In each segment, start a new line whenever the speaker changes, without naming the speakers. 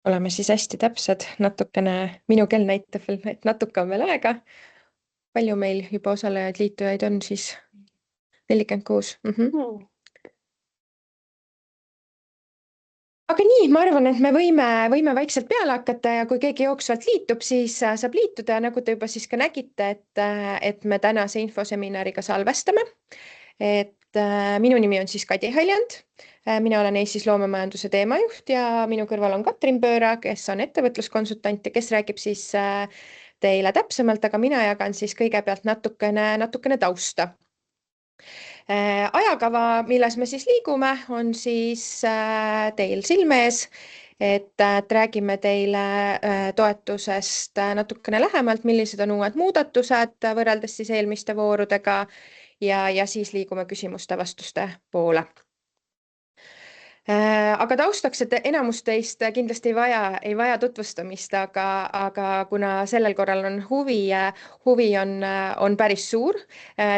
Oleme siis hästi täpsed, natukene minu kell näitab veel, et natuke on veel aega. Palju meil juba osalejaid, liitujaid on siis 46? Aga nii, ma arvan, et me võime vaikselt peale hakata ja kui keegi jooksvalt liitub, siis saab liituda ja nagu te juba siis ka nägite, et me tänase infoseminariga salvestame. Minu nimi on siis Kadi Haljand. Mina olen Eestis loomemajanduse teemajuht ja minu kõrval on Katrin Pööra, kes on ettevõtluskonsultant ja kes räägib siis teile täpsemalt, aga mina jagan siis kõigepealt natukene tausta. Ajakava, milles me siis liigume, on siis teil silme ees, et räägime teile toetusest natukene lähemalt, millised on uued muudatused võrreldes siis eelmiste voorudega ja siis liigume küsimuste-vastuste poole. Aga taustaks, et enamus teist kindlasti ei vaja tutvustamist, aga kuna sellel korral on huvi on päris suur,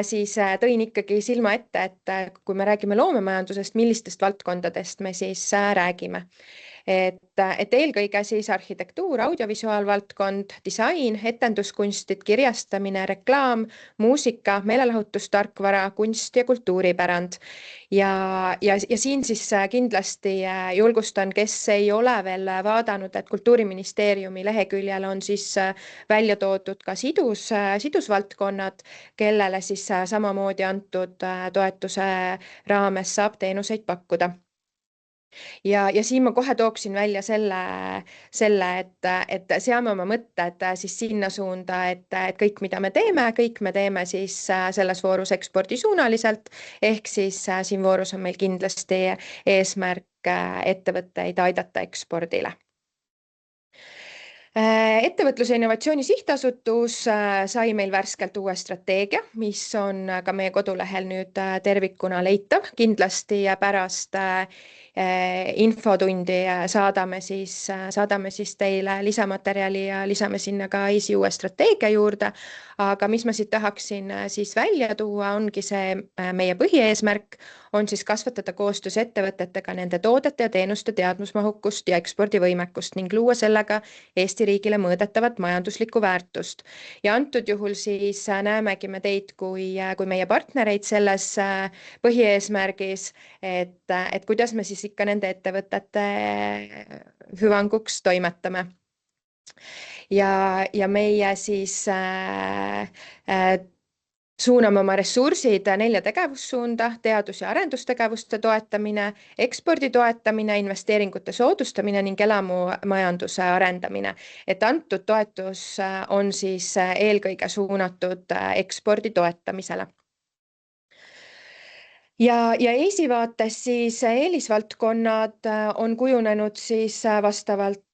siis tõin ikkagi silma ette, et kui me räägime loomemajandusest, millistest valdkondadest me siis räägime. Et eelkõige siis arhitektuur, audiovisuaalvaldkond, disain, etenduskunstid, kirjastamine, reklaam, muusika, meelelahutustarkvara, kunst ja kultuuripärand. Ja siin siis kindlasti julgustan, kes ei ole veel vaadanud, et Kultuuriministeeriumi leheküljel on siis välja toodud ka sidusvaldkonnad, kellele siis samamoodi antud toetuse raames saab teenuseid pakkuda. Ja siin ma kohe tooksin välja selle, et seame oma mõtted siis sinna suunda, et kõik, mida me teeme siis selles voorus ekspordisuunaliselt, ehk siis siin voorus on meil kindlasti eesmärk ettevõtteid aidata ekspordile. Ettevõtluse Innovatsiooni Sihtasutus sai meil värskelt uue strateegia, mis on ka meie kodulehel nüüd tervikuna leitav. Kindlasti pärast infotundi saadame siis teile lisamaterjali ja lisame sinna ka EIS-i uue strateegia juurde. Aga mis ma siit tahaksin siis välja tuua, ongi see meie põhieesmärk on siis kasvatada koostöös ettevõtetega nende toodete ja teenuste teadmusmahukust ja ekspordivõimekust ning luua sellega Eesti riigile mõõdetavat majanduslikku väärtust. Ja antud juhul siis näemegi me teid kui meie partnereid selles põhieesmärgis, et kuidas me siis ikka nende ettevõtete hüvanguks toimetame. Ja meie siis suuname oma ressursid 4 tegevussuunda: teadus- ja arendustegevuste toetamine, ekspordi toetamine, investeeringute soodustamine ning elamumajanduse arendamine. Et antud toetus on siis eelkõige suunatud ekspordi toetamisele. Ja EIS-i vaates siis eelisvaldkonnad on kujunenud siis vastavalt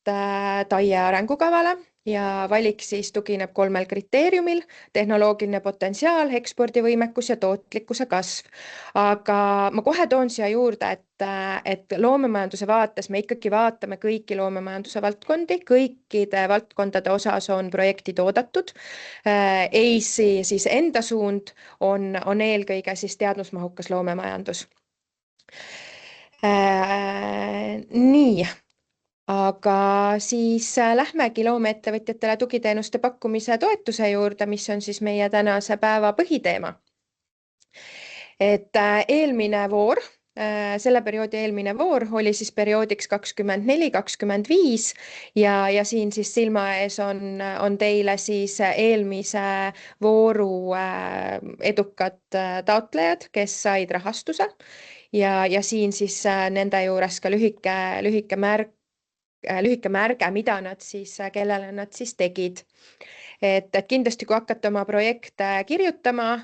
TAIE arengukavale ja valik siis tugineb 3 kriteeriumil: tehnoloogiline potentsiaal, ekspordivõimekus ja tootlikkuse kasv. Aga ma kohe toon siia juurde, et loomemajanduse vaates me ikkagi vaatame kõiki loomemajanduse valdkondi, kõikide valdkondade osas on projektid oodatud. EIS-i siis enda suund on eelkõige siis teadmusmahukas loomemajandus. Nii. Aga siis lähmegi loomeettevõtjatele tugiteenuste pakkumise toetuse juurde, mis on siis meie tänase päeva põhiteema. Et eelmine voor, selle perioodi eelmine voor oli siis perioodiks 24-25 ja siin siis silma ees on teile siis eelmise vooru edukad taotlejad, kes said rahastuse ja siin siis nende juures ka lühike märge, mida nad siis, kellele nad siis tegid. Et kindlasti, kui hakkate oma projekte kirjutama,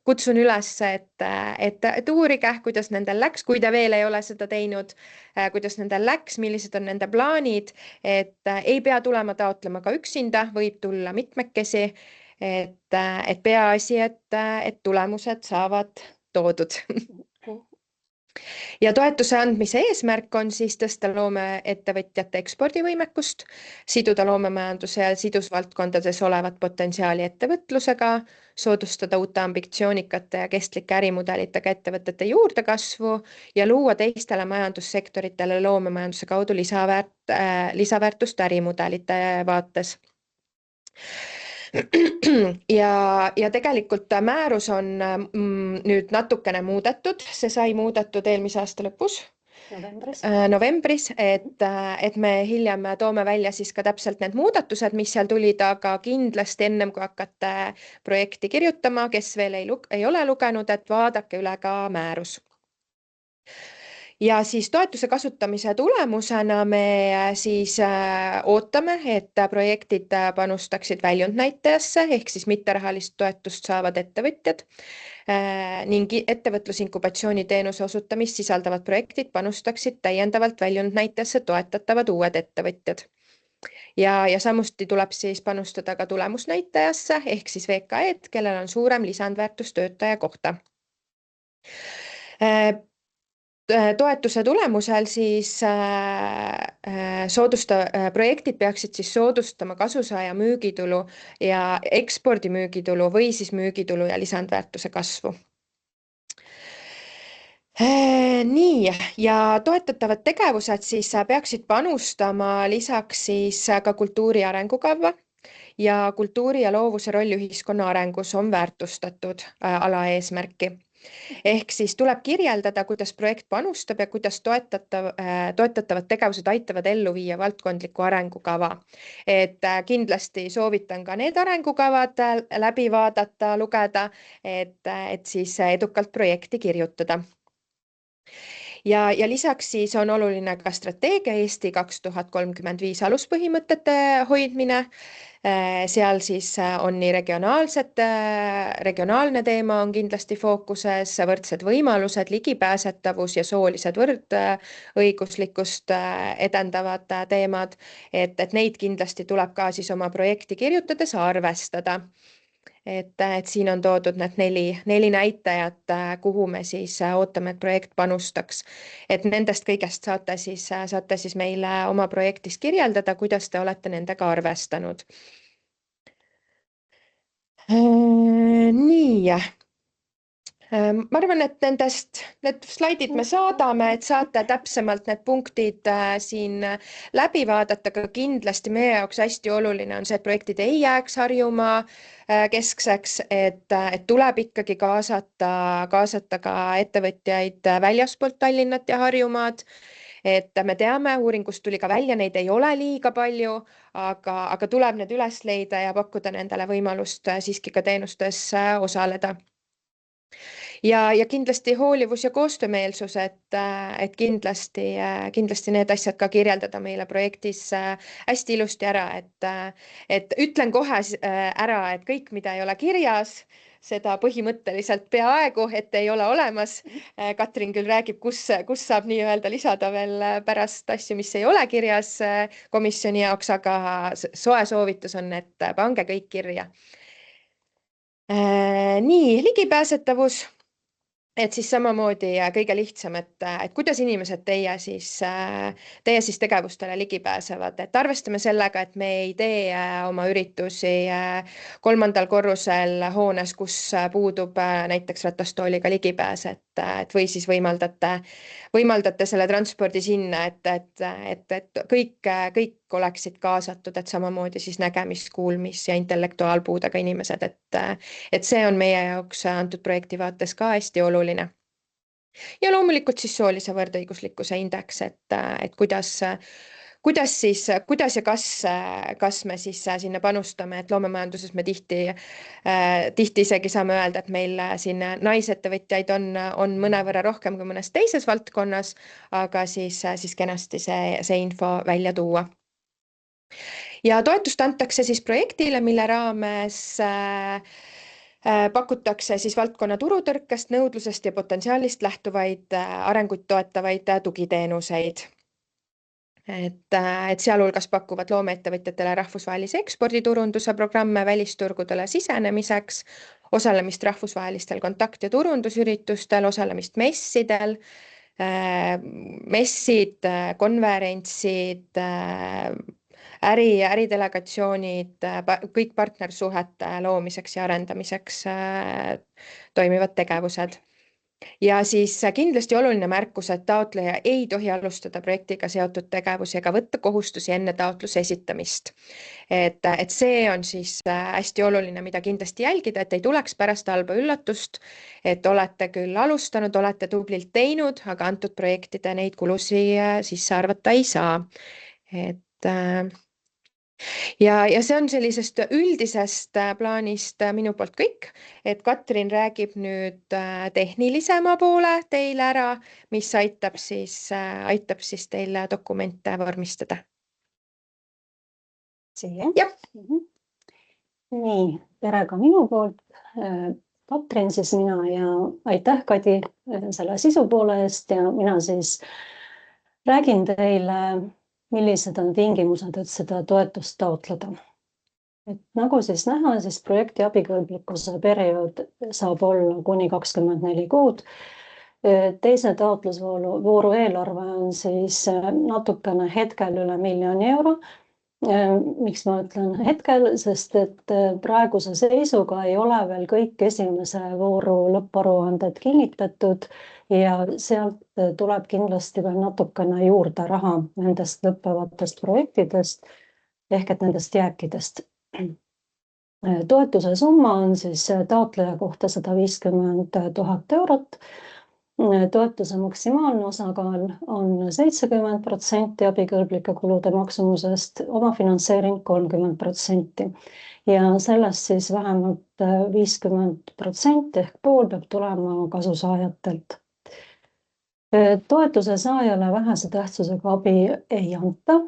kutsun üles, et uurige, kuidas nendel läks, kui te veel ei ole seda teinud, kuidas nendel läks, millised on nende plaanid, et ei pea tulema taotlema ka üksinda, võib tulla mitmekesi, et peaasi, et tulemused saavad toodud. Ja toetuse andmise eesmärk on siis tõsta loomeettevõtjate ekspordivõimekust, siduda loomemajanduse ja sidusvaldkondades olevat potentsiaali ettevõtlusega, soodustada uute ambitsioonikate ja kestlike ärimudelitega ettevõtete juurdekasvu ja luua teistele majandussektoritele loomemajanduse kaudu lisaväärtust ärimudelite vaates. Ja tegelikult määrus on nüüd natukene muudetud, see sai muudetud eelmise aasta lõpus, novembris, et me hiljem toome välja siis ka täpselt need muudatused, mis seal tulid, aga kindlasti ennem kui hakkate projekti kirjutama, kes veel ei ole lugenud, et vaadake üle ka määrus. Ja siis toetuse kasutamise tulemusena me siis ootame, et projektid panustaksid väljundnäitajasse ehk siis mitterahalist toetust saavad ettevõtjad ning ettevõtlusinkubatsiooni teenuse osutamist sisaldavad projektid panustaksid täiendavalt väljundnäitajasse toetatavad uued ettevõtjad. Ja samuti tuleb siis panustada ka tulemusnäitajasse ehk siis VKE-d, kellel on suurem lisandväärtus töötaja kohta. Toetuse tulemusel siis projektid peaksid siis soodustama kasusaaja müügitulu ja ekspordimüügitulu või siis müügitulu ja lisandväärtuse kasvu. Nii, ja toetatavad tegevused siis peaksid panustama lisaks siis ka kultuuri arengukava ja kultuuri ja loovuse roll ühiskonna arengus on väärtustatud alaeesmärki. Ehk siis tuleb kirjeldada, kuidas projekt panustab ja kuidas toetatavad tegevused aitavad ellu viia valdkondliku arengukava. Et kindlasti soovitan ka need arengukavad läbi vaadata, lugeda, et siis edukalt projekti kirjutada. Ja lisaks siis on oluline ka strateegia Eesti 2035 aluspõhimõtete hoidmine. Seal siis on nii regionaalne teema on kindlasti fookuses, võrdsed võimalused, ligipääsetavus ja soolised võrdõiguslikkust edendavad teemad, et neid kindlasti tuleb ka siis oma projekti kirjutades arvestada. Et siin on toodud need neli näitajat, kuhu me siis ootame, et projekt panustaks. Et nendest kõigest saate siis meile oma projektis kirjeldada, kuidas te olete nendega arvestanud. Nii. Ma arvan, et need slaidid me saadame, et saate täpsemalt need punktid siin läbi vaadata, aga kindlasti meie jaoks hästi oluline on see, et projektid ei jääks Harjumaa keskseks, et tuleb ikkagi kaasata ka ettevõtjaid väljaspoolt Tallinnat ja Harjumaad. Et me teame, uuringust tuli ka välja, neid ei ole liiga palju, aga tuleb need üles leida ja pakkuda nendele võimalust siiski ka teenustes osaleda. Ja kindlasti hoolivus ja koostöömeelsus, et kindlasti need asjad ka kirjeldada meile projektis hästi ilusti ära, et ütlen kohe ära, et kõik, mida ei ole kirjas, seda põhimõtteliselt peaaegu, et ei ole olemas. Katrin küll räägib, kus saab nii-öelda lisada veel pärast asju, mis ei ole kirjas komisjoni jaoks, aga soe soovitus on, et pange kõik kirja. Nii, ligipääsetavus. Et siis samamoodi kõige lihtsam, et kuidas inimesed teie siis tegevustele ligi pääsevad, et arvestame sellega, et me ei tee oma üritusi 3. korrusel hoones, kus puudub näiteks ratastooliga ligipääs, et või siis võimaldate selle transpordi sinna, et kõik oleksid kaasatud, et samamoodi siis nägemis-, kuulmis- ja intellektuaalpuudega inimesed, et see on meie jaoks antud projekti vaates ka hästi oluline. Ja loomulikult siis soolise võrdõiguslikkuse indeks, et kuidas ja kas me siis sinna panustame, et loomemajanduses me tihti isegi saame öelda, et meil siin naisettevõtjaid on mõnevõrra rohkem kui mõnes teises valdkonnas, aga siis kenasti see info välja tuua. Ja toetust antakse siis projektile, mille raames pakutakse siis valdkonna turutõrkest, nõudlusest ja potentsiaalist lähtuvaid arenguid toetavaid tugiteenuseid. Et sealhulgas pakuvad loomeettevõtjatele rahvusvahelise eksporditurunduse programme välisturgudele sisenemiseks, osalemist rahvusvahelistel kontakt- ja turundusüritustel, osalemist messidel, messid, konverentsid, äridelegatsioonid, kõik partnersuhete loomiseks ja arendamiseks toimivad tegevused. Ja siis kindlasti oluline märkus, et taotleja ei tohi alustada projektiga seotud tegevusi ega võtta kohustusi enne taotluse esitamist. Et see on siis hästi oluline, mida kindlasti jälgida, et ei tuleks pärast halba üllatust, et olete küll alustanud, olete tublilt teinud, aga antud projektide neid kulusid sisse arvata ei saa. Ja see on sellisest üldisest plaanist minu poolt kõik, et Katrin räägib nüüd tehnilisema poole teile ära, mis aitab siis teil dokumente vormistada.
Jah. Nii, tere ka minu poolt. Katrin siis mina ja aitäh, Kadi, selle sisu poole eest ja mina siis räägin teile, millised on tingimused, et seda toetust taotleda. Et nagu siis näha, siis projekti abikõlblikkuse periood saab olla kuni 24 kuud. Teise taotlusvooru eelarve on siis natukene hetkel üle 1 000 000 euro. Miks ma ütlen hetkel, sest et praeguse seisuga ei ole veel kõik esimese vooru lõpparuanded kinnitatud ja sealt tuleb kindlasti veel natukene juurde raha nendest lõppevatest projektidest ehk et nendest jääkidest. Toetuse summa on siis taotleja kohta 150 000 eurot. Toetuse maksimaalne osakaal on 70% abikõlblike kulude maksumusest, omafinantseering 30% ja sellest siis vähemalt 50% ehk pool peab tulema kasusaajatelt. Toetuse saajale vähese tähtsusega abi ei anta.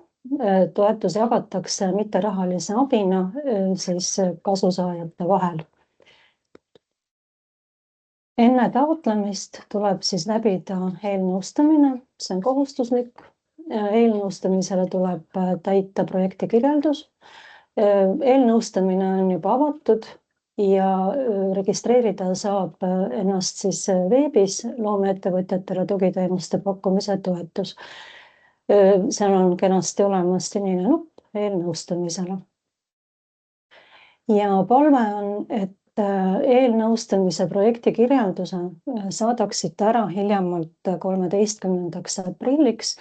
Toetus jagatakse mitterahalise abina siis kasusaajate vahel. Enne taotlemist tuleb siis läbida eelnõustamine, see on kohustuslik. Eelnõustamisele tuleb täita projekti kirjeldus. Eelnõustamine on juba avatud ja registreerida saab ennast siis veebis loomeettevõtjatele tugiteenuste pakkumise toetus. Seal on kenasti olemas sinine nupp eelnõustamisele. Ja palve on, et eelnõustamise projekti kirjelduse saadaksite ära hiljemalt 13. aprilliks,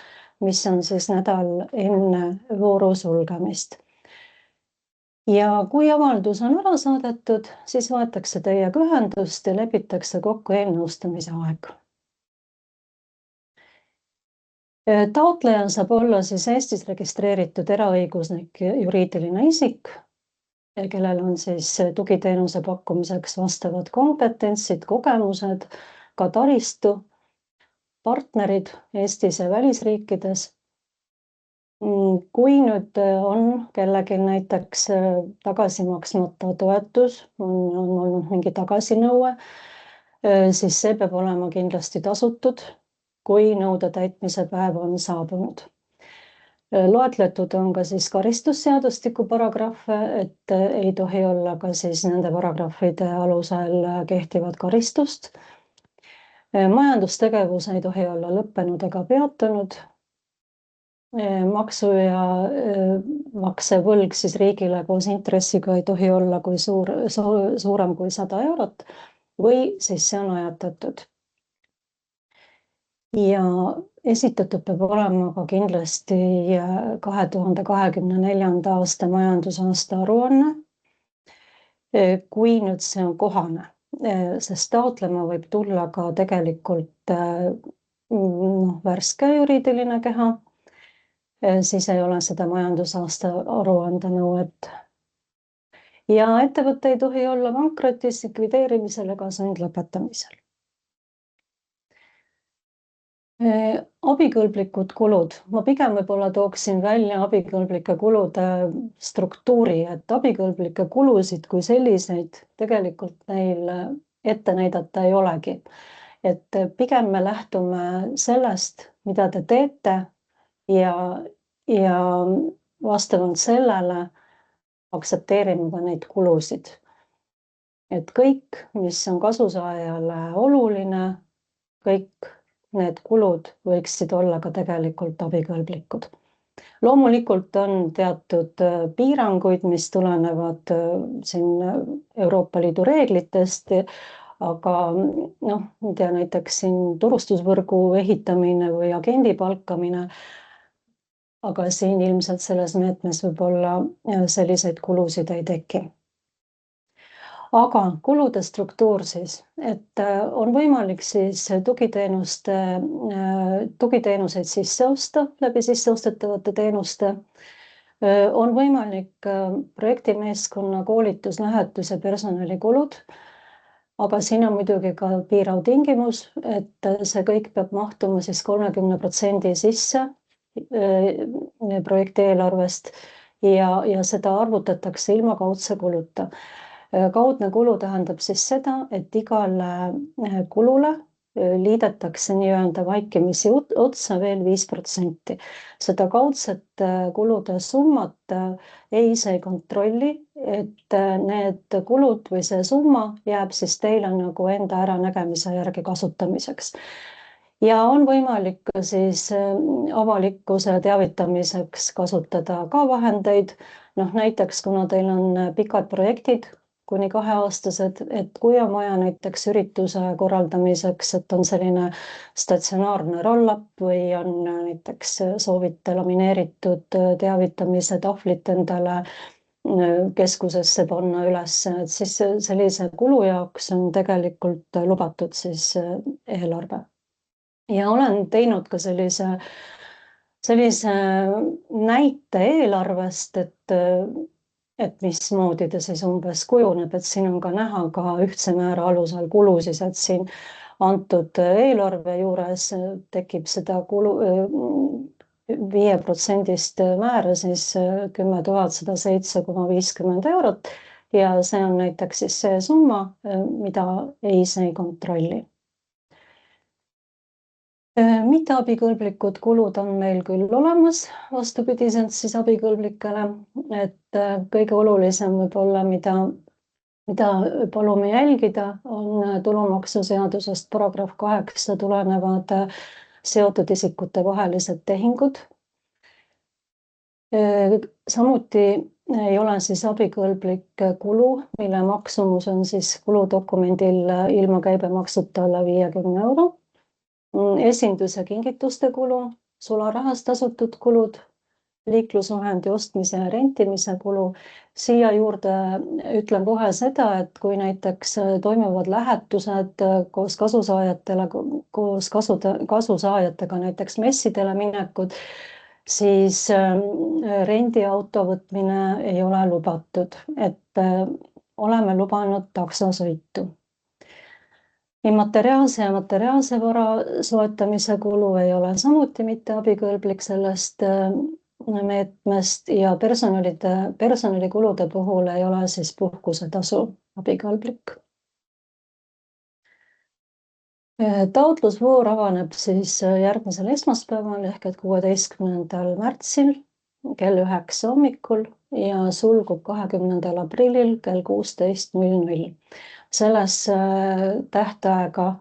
mis on siis nädal enne vooru sulgemist. Ja kui avaldus on ära saadetud, siis võetakse teiega ühendust ja lepitakse kokku eelnõustamise aeg. Taotleja saab olla siis Eestis registreeritud eraõiguslik juriidiline isik, kellel on siis tugiteenuse pakkumiseks vastavad kompetentsid, kogemused, ka taristu, partnerid Eestis ja välisriikides. Kui nüüd on kellelgi näiteks tagasi maksmata toetus, on olnud mingi tagasinõue, siis see peab olema kindlasti tasutud, kui nõude täitmise päev on saabunud. Loetletud on ka siis karistusseadustiku paragrahve, et ei tohi olla ka siis nende paragrahvide alusel kehtivat karistust. Majandustegevus ei tohi olla lõppenud ega peatunud. Maksu ja maksevõlg siis riigile koos intressiga ei tohi olla kui suurem kui 100 eurot või siis see on ajatatud. Ja esitatud peab olema ka kindlasti 2024. aasta majandusaasta aruanne, kui nüüd see on kohane, sest taotlema võib tulla ka tegelikult värske juriidiline keha, siis ei ole seda majandusaasta aruande nõuet. Ja ettevõte ei tohi olla pankrotis, likvideerimisel ega sundlõpetamisel. Abikõlblikud kulud. Ma pigem võib-olla tooksin välja abikõlblike kulude struktuuri, et abikõlblikke kulusid kui selliseid tegelikult neil ette näidata ei olegi. Et pigem me lähtume sellest, mida te teete ja vastavalt sellele aktsepteerime ka neid kulusid. Et kõik, mis on kasusaajale oluline, kõik need kulud võiksid olla ka tegelikult abikõlblikud. Loomulikult on teatud piiranguid, mis tulenevad siin Euroopa Liidu reeglitest, aga noh, ma tea, näiteks siin turustusvõrgu ehitamine või agendi palkamine, aga siin ilmselt selles meetmes võib-olla selliseid kulusid ei teki. Aga kulude struktuur siis, et on võimalik siis tugiteenuseid sisse osta läbi sisseostetavate teenuste. On võimalik projektimeeskonna koolitus, lähetus ja personalikulud, aga siin on muidugi ka piirav tingimus, et see kõik peab mahtuma siis 30% sisse projekti eelarvest ja seda arvutatakse ilma kaudse kuluta. Kaudne kulu tähendab siis seda, et igale kulule liidetakse nii-öelda vaikimisi otsa veel 5%. Seda kaudset kulude summat see ei kontrolli, et need kulud või see summa jääb siis teile nagu enda äranägemise järgi kasutamiseks. Ja on võimalik siis avalikkuse teavitamiseks kasutada ka vahendeid. Näiteks, kuna teil on pikad projektid, kuni 2-aastased, et kui on vaja näiteks ürituse korraldamiseks, et on selline statsionaarne roll-up või on näiteks soovite lamineeritud teavitamise tahvlit endale keskusesse panna üles, et siis sellise kulu jaoks on tegelikult lubatud siis eelarve. Ja olen teinud ka sellise näite eelarvest, et mismoodi ta siis umbes kujuneb, et siin on ka näha ka ühtse määra alusel kulu siis, et siin antud eelarve juures tekib seda kulu 5% määra siis 10 107,50 eurot ja see on näiteks siis see summa, mida see ei kontrolli. Mitte abikõlblikud kulud on meil küll olemas, vastupidiselt siis abikõlblikele, et kõige olulisem võib-olla, mida palume jälgida, on tulumaksuseadusest paragrahv 8 tulenevad seotud isikute vahelised tehingud. Samuti ei ole siis abikõlblik kulu, mille maksumus on siis kuludokumendil ilma käibemaksuta alla 50 euro. Esindus- ja kingituste kulu, sularahas tasutud kulud, liiklusvahendi ostmise ja rentimise kulu. Siia juurde ütlen kohe seda, et kui näiteks toimuvad lähetused koos kasusaajatega, näiteks messidele minekud, siis rendiauto võtmine ei ole lubatud, et oleme lubanud taksosõitu. Immateriaalse ja materiaalse vara soetamise kulu ei ole samuti mitte abikõlblik sellest meetmest ja personalikulude puhul ei ole siis puhkusetasu abikõlblik. Taotlusvoor avaneb siis järgmisel esmaspäeval ehk 16. märtsil kell 9 hommikul ja sulgub 20. aprillil kell 16:00. Selles tähtaega,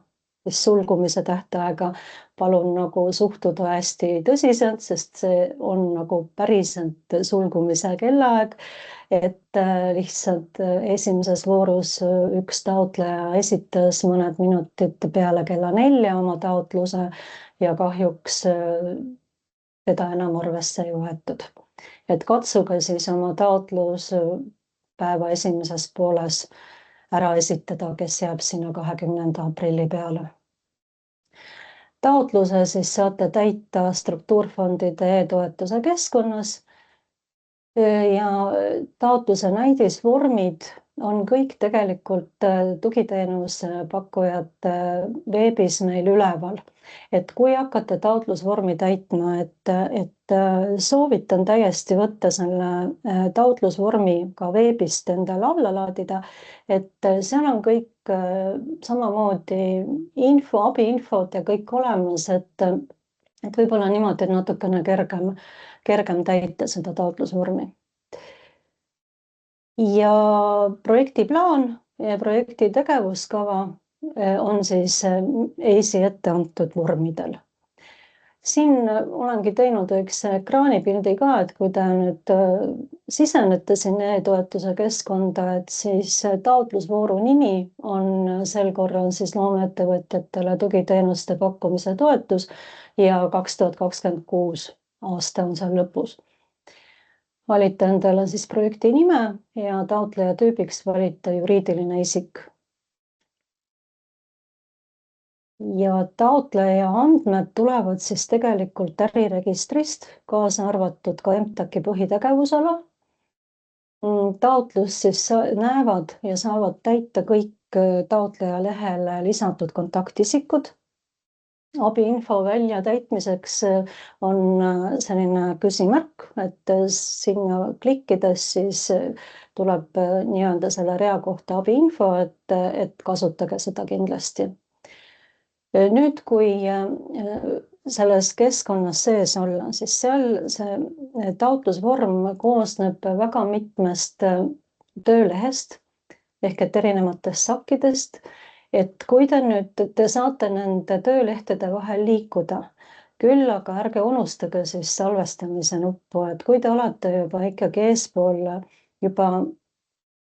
siis sulgumise tähtaega palun nagu suhtuda hästi tõsiselt, sest see on nagu päriselt sulgumise kellaaeg, et lihtsalt esimeses voorus üks taotleja esitas mõned minutid peale kella 4 oma taotluse ja kahjuks teda enam arvesse ei võetud. Et katsuge siis oma taotlus päeva esimeses pooles ära esitada, kes jääb sinna 20. aprilli peale. Taotluse siis saate täita struktuurfondide e-toetuse keskkonnas ja taotluse näidisvormid on kõik tegelikult tugiteenuse pakkujate veebis meil üleval. Et kui hakkate taotlusvormi täitma, et soovitan täiesti võtta selle taotlusvormi ka veebist endale alla laadida, et seal on kõik samamoodi abiinfot ja kõik olemas, et võib-olla niimoodi natukene kergem täita seda taotlusvormi. Ja projektiplaan ja projekti tegevuskava on siis EIS-i ette antud vormidel. Siin olengi teinud üks ekraanipildi ka, et kui te nüüd sisenete sinna e-toetuse keskkonda, et siis taotlusvooru nimi on sel korral siis loomeettevõtjatele tugiteenuste pakkumise toetus ja 2026 aasta on seal lõpus. Valite endale siis projekti nime ja taotleja tüübiks valite juriidiline isik. Ja taotleja andmed tulevad siis tegelikult äriregistrist, kaasa arvatud ka MTAK-i põhitegevusala. Taotlus siis näevad ja saavad täita kõik taotleja lehele lisatud kontaktisikud. Abiinfo väljatäitmiseks on selline küsimärk, et sinna klikkides siis tuleb nii-öelda selle rea kohta abiinfo, et kasutage seda kindlasti. Nüüd, kui selles keskkonnas sees olla, siis seal see taotlusvorm koosneb väga mitmest töölehest ehk et erinevatest sakkidest, et kui te saate nende töölehtede vahel liikuda, küll aga ärge unustage siis salvestamise nuppu, et kui te olete juba ikkagi eespool juba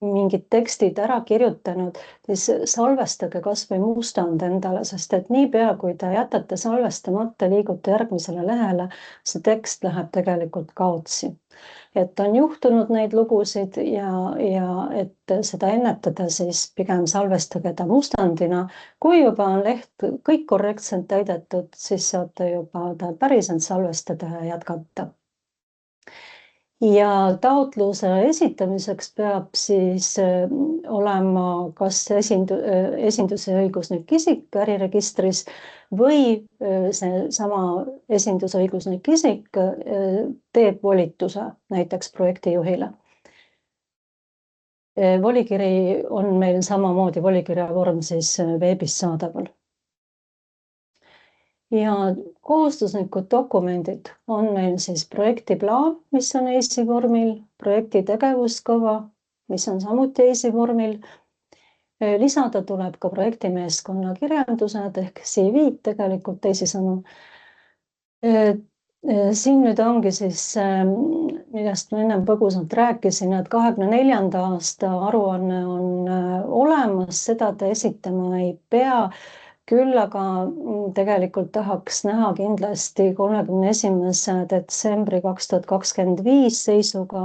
mingid tekstid ära kirjutanud, siis salvestage kas või mustand endale, sest et niipea, kui te jätate salvestamata, liigute järgmisele lehele, see tekst läheb tegelikult kaotsi. Et on juhtunud neid lugusid ja et seda ennetada, siis pigem salvestage ta mustandina. Kui juba on leht kõik korrektselt täidetud, siis saate juba ta päriselt salvestada ja jätkata. Ja taotluse esitamiseks peab siis olema kas esinduse õiguslik isik äriregistris või see sama esindusõiguslik isik teeb volituse näiteks projektijuhile. Volikiri on meil samamoodi volikirja vorm siis veebis saadaval. Ja kohustuslikud dokumendid on meil siis projektiplaan, mis on EIS-i vormil, projekti tegevuskava, mis on samuti EIS-i vormil. Lisada tuleb ka projektimeeskonna kirjeldused ehk CV-d tegelikult teisisõnu. Siin nüüd ongi siis, millest ma ennem põgusalt rääkisin, et 2024. aasta aruanne on olemas, seda te esitama ei pea. Küll aga tegelikult tahaks näha kindlasti 31. detsembri 2025 seisuga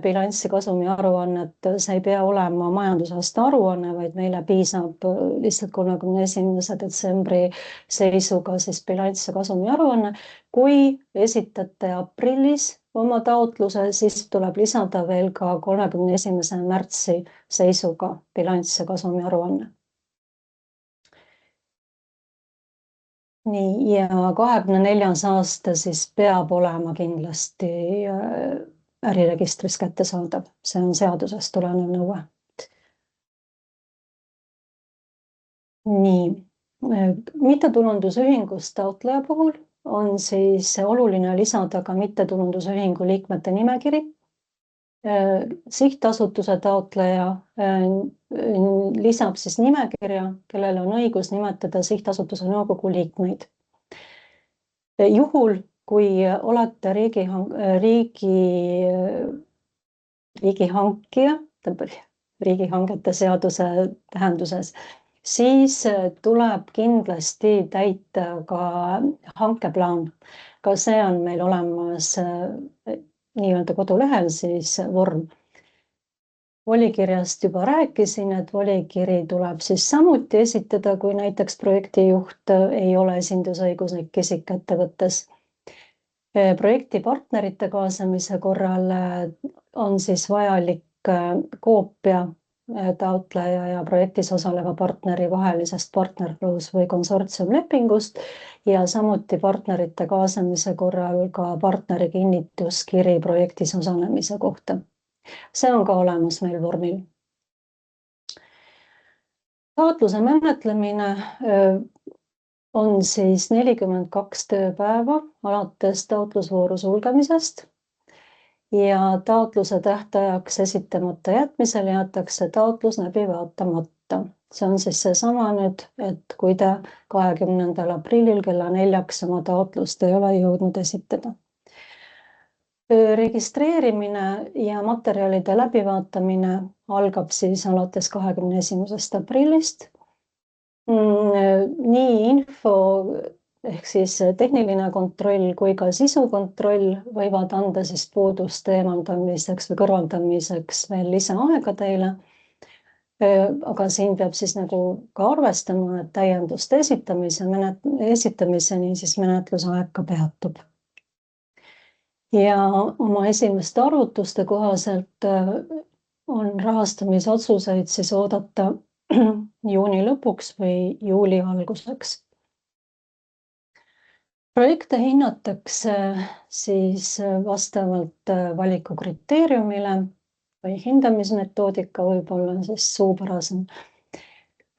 bilanssi kasumi aruannet. See ei pea olema majandusaasta aruanne, vaid meile piisab lihtsalt 31. detsembri seisuga siis bilanss ja kasumi aruanne. Kui esitate aprillis oma taotluse, siis tuleb lisada veel ka 31. märtsi seisuga bilanss ja kasumi aruanne. Nii, ja 24. aasta siis peab olema kindlasti äriregistris kättesaadav. See on seadusest tulenev nõue. Nii, mittetulundusühingust taotleja puhul on siis oluline lisada ka mittetulundusühingu liikmete nimekiri. Sihtasutuse taotleja lisab siis nimekirja, kellel on õigus nimetada sihtasutuse nõukogu liikmeid. Juhul, kui olete riigihankija, riigihangete seaduse tähenduses, siis tuleb kindlasti täita ka hankeplaan. Ka see on meil olemas nii-öelda kodulehel siis vorm. Volikirjast juba rääkisin, et volikiri tuleb siis samuti esitada, kui näiteks projektijuht ei ole esindusõiguslik isik ettevõttes. Projektipartnerite kaasamise korral on siis vajalik koopia taotleja ja projektis osaleva partneri vahelisest partnerlus või konsortsiumlepingust ja samuti partnerite kaasamise korral ka partneri kinnituskiri projektis osalemise kohta. See on ka olemas meil vormil. Taotluse menetlemine on siis 42 tööpäeva alates taotlusvooru sulgemisest ja taotluse tähtajaks esitamata jätmisel jäetakse taotlus läbi vaatamata. see on siis seesama nüüd, et kui te 20. aprillil kella 4-ks oma taotlust ei ole jõudnud esitada. Registreerimine ja materjalide läbivaatamine algab siis alates 21. aprillist. Nii info ehk siis tehniline kontroll kui ka sisukontroll võivad anda siis puuduste eemaldamiseks või kõrvaldamiseks veel lisaaega teile. Aga siin peab siis nagu ka arvestama, et täienduste esitamiseni siis menetlusaeg ka peatub. Ja oma esimeste arvutuste kohaselt on rahastamisotsuseid siis oodata juuni lõpuks või juuli alguseks. Projekte hinnatakse siis vastavalt valikukriteeriumile või hindamismetoodika võib-olla siis suupärasem.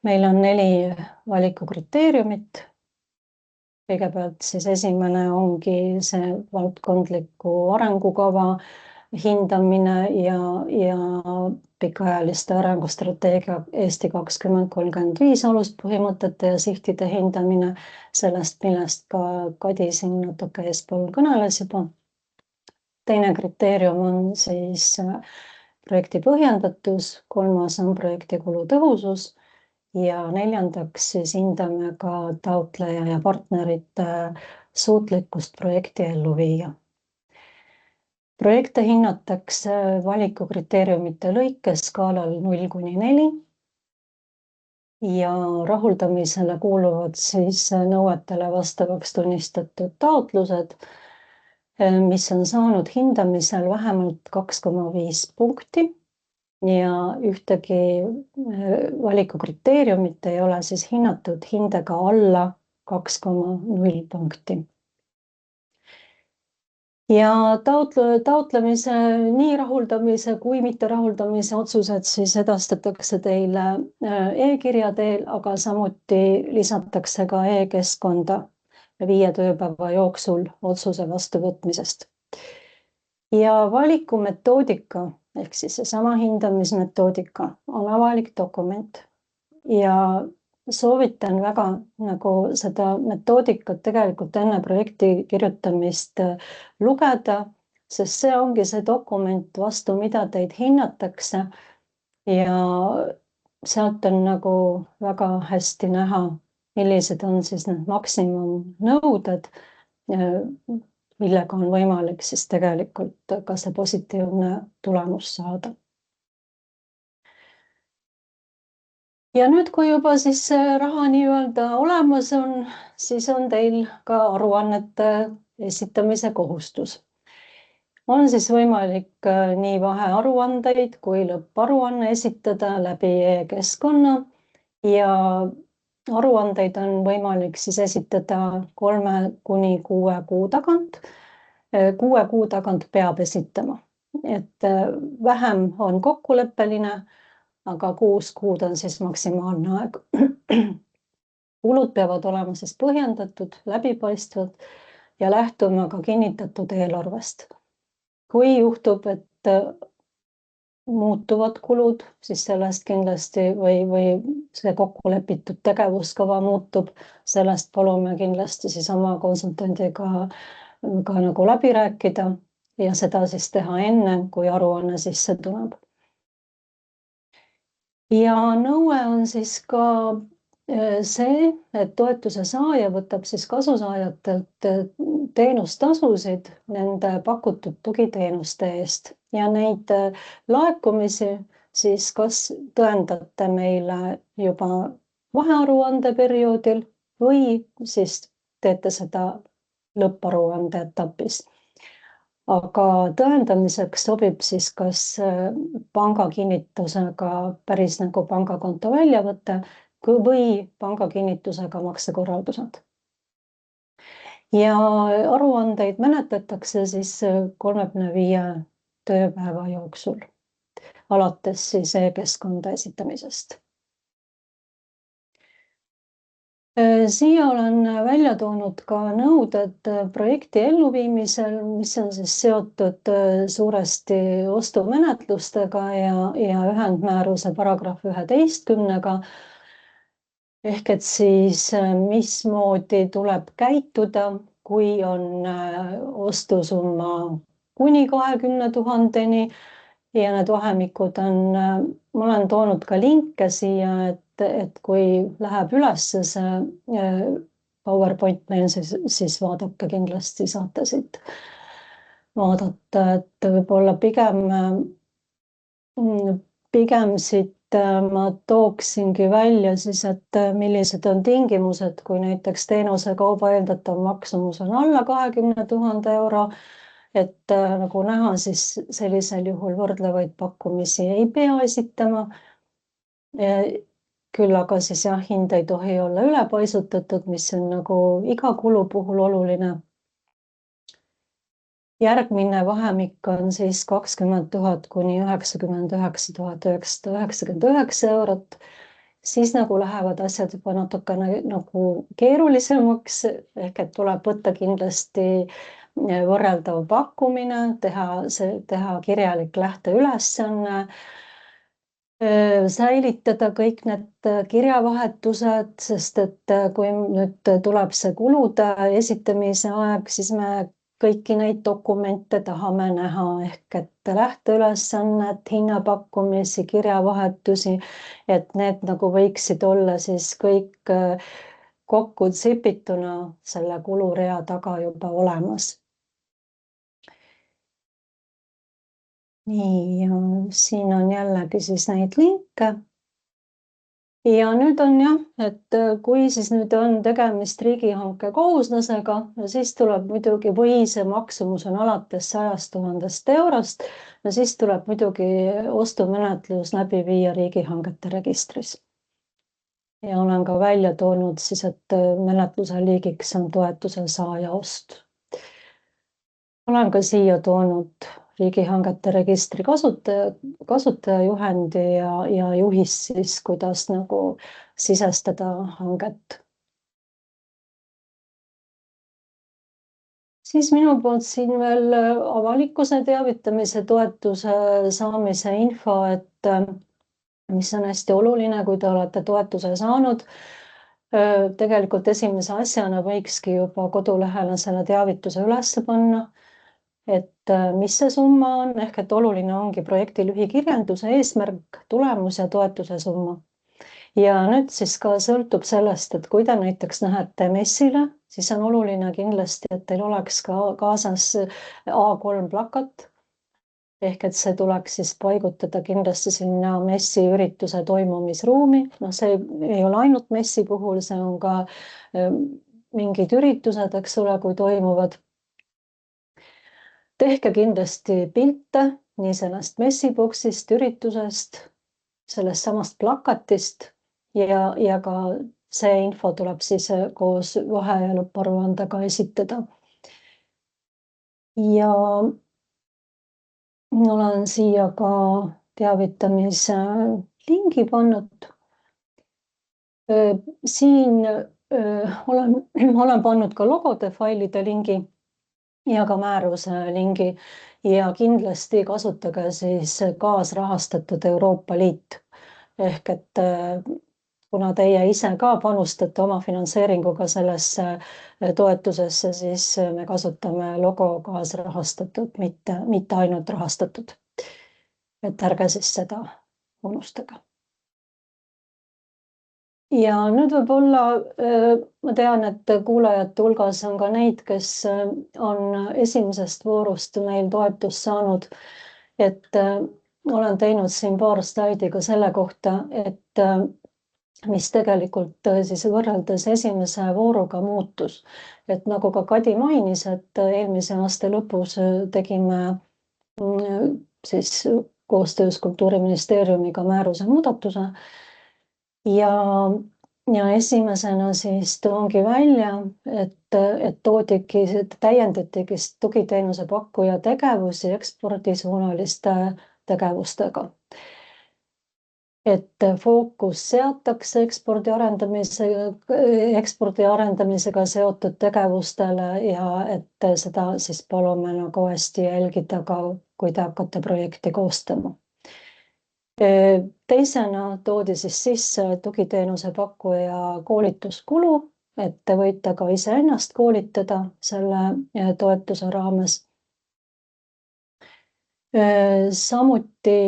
Meil on 4 valikukriteeriumit. Kõigepealt siis esimene ongi see valdkondliku arengukava hindamine ja pikaajaliste arengustrateegia Eesti 2035 aluspõhimõtete ja sihtide hindamine, sellest, millest ka Kadi siin natuke eespool kõneles juba. Teine kriteerium on siis projekti põhjendatus, 3. on projekti kulutõhusus ja 4. siis hindame ka taotleja ja partnerite suutlikkust projekti ellu viia. Projekte hinnatakse valikukriteeriumite lõikes skaalal 0–4 ja rahuldamisele kuuluvad siis nõuetele vastavaks tunnistatud taotlused, mis on saanud hindamisel vähemalt 2,5 punkti ja ühtegi valikukriteeriumit ei ole siis hinnatud hindega alla 2,0 punkti. Ja taotlemise, nii rahuldamise kui mitte rahuldamise otsused siis edastatakse teile e-kirja teel, aga samuti lisatakse ka e-keskkonda 5 tööpäeva jooksul otsuse vastuvõtmisest. Ja valikumetoodika ehk siis seesama hindamismetoodika on avalik dokument ja soovitan väga nagu seda metoodikat tegelikult enne projekti kirjutamist lugeda, sest see ongi see dokument, vastu mida teid hinnatakse ja sealt on nagu väga hästi näha, millised on siis need maksimumnõuded, millega on võimalik siis tegelikult ka see positiivne tulemus saada. Ja nüüd, kui juba siis raha nii-öelda olemas on, siis on teil ka aruannete esitamise kohustus. On siis võimalik nii vahearuandeid kui lõpparuanne esitada läbi e-keskkonna ja aruandeid on võimalik siis esitada 3–6 kuu tagant. 6 kuu tagant peab esitama, et vähem on kokkuleppeline, aga 6 kuud on siis maksimaalne aeg. Kulud peavad olema siis põhjendatud, läbipaistvad ja lähtuma ka kinnitatud eelarvest. Kui juhtub, et muutuvad kulud, siis sellest kindlasti või see kokkulepitud tegevuskava muutub, sellest palume kindlasti siis oma konsultandiga ka nagu läbi rääkida ja seda siis teha enne, kui aruanne sisse tuleb. Ja nõue on siis ka see, et toetuse saaja võtab siis kasusaajatelt teenustasusid nende pakutud tugiteenuste eest ja neid laekumisi siis kas tõendate meile juba vahearuande perioodil või siis teete seda lõpparuande etapis. Aga tõendamiseks sobib siis kas pangakinnitusega päris nagu pangakonto väljavõte või pangakinnitusega maksekorraldused. Ja aruandeid menetletakse siis 35 tööpäeva jooksul, alates siis e-keskkonda esitamisest. Siia olen välja toonud ka nõuded projekti elluviimisel, mis on siis seotud suuresti ostumenetlustega ja ühendmääruse paragrahv 11-ga, ehk et siis mismoodi tuleb käituda, kui on ostusumma kuni 20 000-ni ja need vahemikud on, ma olen toonud ka linke siia, et kui läheb üles see PowerPoint meil, siis vaadake kindlasti, saate siit vaadata, et võib-olla pigem siit ma tooksingi välja siis, et millised on tingimused, kui näiteks teenuse kauba eeldatav maksumus on alla 20 000 euro, et nagu näha, siis sellisel juhul võrdlevaid pakkumisi ei pea esitama. Küll aga siis jah, hind ei tohi olla ülepaisutatud, mis on nagu iga kulu puhul oluline. Järgmine vahemik on siis 20 000 kuni 99 999 eurot. Siis nagu lähevad asjad juba natukene nagu keerulisemaks, ehk et tuleb võtta kindlasti võrreldav pakkumine, teha kirjalik lähteülesanne, säilitada kõik need kirjavahetused, sest et kui nüüd tuleb see kulude esitamise aeg, siis me kõiki neid dokumente tahame näha, ehk et lähteülesannet, hinnapakkumisi, kirjavahetusi, et need nagu võiksid olla siis kõik kokku tsipituna selle kulurea taga juba olemas. Nii, ja siin on jällegi siis neid linke. Ja nüüd on jah, et kui siis nüüd on tegemist riigihanke kohustusega, siis tuleb muidugi, või see maksumus on alates 100 000 eurost, siis tuleb muidugi ostumenetlus läbi viia riigihangete registris. Ja olen ka välja toonud siis, et menetluse liigiks on toetuse saaja ost. Olen ka siia toonud riigihangete registri kasutajajuhendi ja juhis siis, kuidas nagu sisestada hanget. Siis minu poolt siin veel avalikkuse teavitamise toetuse saamise info, et mis on hästi oluline, kui te olete toetuse saanud. Tegelikult esimese asjana võikski juba kodulehele selle teavituse üles panna, et mis see summa on, ehk et oluline ongi projekti lühikirjelduse eesmärk, tulemus ja toetuse summa. Ja nüüd siis ka sõltub sellest, et kui te näiteks lähete messile, siis on oluline kindlasti, et teil oleks ka kaasas A3 plakat, ehk et see tuleks siis paigutada kindlasti sinna messi ürituse toimumisruumi. No see ei ole ainult messi puhul, see on ka mingid üritused, eks ole, kui toimuvad. Tehke kindlasti pilte nii sellest messiboksist, üritusest, sellest samast plakatist ja ka see info tuleb siis koos vahe- ja lõpparuandega esitada. Ja olen siia ka teavitamise lingi pannud. Siin olen pannud ka logode failide lingi ja ka määruse lingi ja kindlasti kasutage siis kaasrahastatud Euroopa Liit. Ehk et kuna teie ise ka panustate oma finantseeringuga sellesse toetusesse, siis me kasutame logo kaasrahastatud, mitte ainult rahastatud. Et ärge siis seda unustage. Ja nüüd võib-olla ma tean, et kuulajate hulgas on ka neid, kes on esimesest voorust meil toetust saanud, et olen teinud siin paar slaidi ka selle kohta, et mis tegelikult siis võrreldes esimese vooruga muutus. Et nagu ka Kadi mainis, et eelmise aasta lõpus tegime siis koostöös Kultuuriministeeriumiga määruse muudatuse. Ja esimesena siis toongi välja, et täiendatigi tugiteenuse pakkuja tegevusi ekspordisuunaliste tegevustega. Et fookus seatakse ekspordi arendamisega seotud tegevustele ja et seda siis palume nagu hästi jälgida ka, kui te hakkate projekti koostama. teisena toodi siis sisse tugiteenuse pakkuja koolituskulu, et te võite ka iseennast koolitada selle toetuse raames. Samuti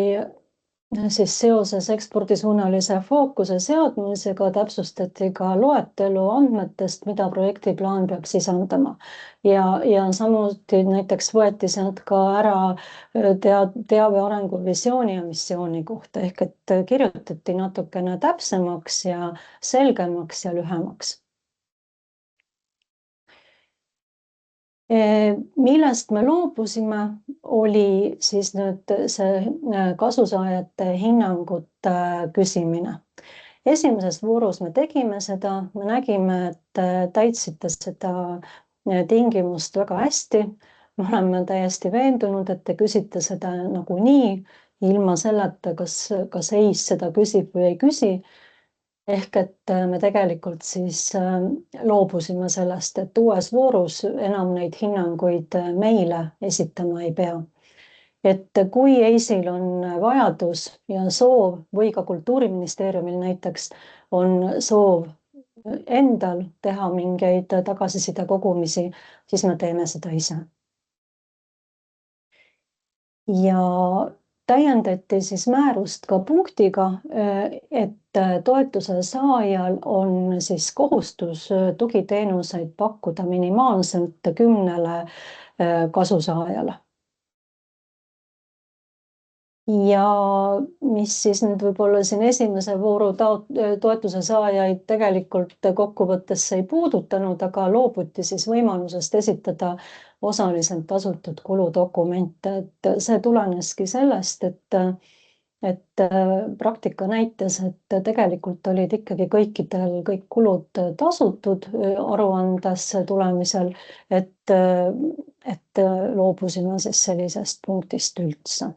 siis seoses ekspordisuunalise fookuse seadmisega täpsustati ka loetelu andmetest, mida projektiplaan peab sisaldama. Ja samuti näiteks võeti sealt ka ära teave arengu visiooni ja missiooni kohta, ehk et kirjutati natukene täpsemaks ja selgemaks ja lühemaks. Millest me loobusime, oli siis nüüd see kasusaajate hinnangute küsimine. Esimeses voorus me tegime seda, me nägime, et täitsite seda tingimust väga hästi. Me oleme täiesti veendunud, et te küsite seda nagunii, ilma selleta, kas EIS seda küsib või ei küsi. Ehk et me tegelikult siis loobusime sellest, et uues voorus enam neid hinnanguid meile esitama ei pea. Et kui EIS-il on vajadus ja soov või ka Kultuuriministeeriumil näiteks on soov endal teha mingeid tagasiside kogumisi, siis me teeme seda ise. Ja täiendati siis määrust ka punktiga, et toetuse saajal on siis kohustus tugiteenuseid pakkuda minimaalselt 10 kasusaajale. Ja mis siis nüüd võib-olla siin esimese vooru toetuse saajaid tegelikult kokkuvõttesse ei puudutanud, aga loobuti siis võimalusest esitada osaliselt tasutud kuludokumente, et see tuleneski sellest, et praktika näitas, et tegelikult olid ikkagi kõikidel kõik kulud tasutud aruandesse tulemisel, et loobusime siis sellisest punktist üldse.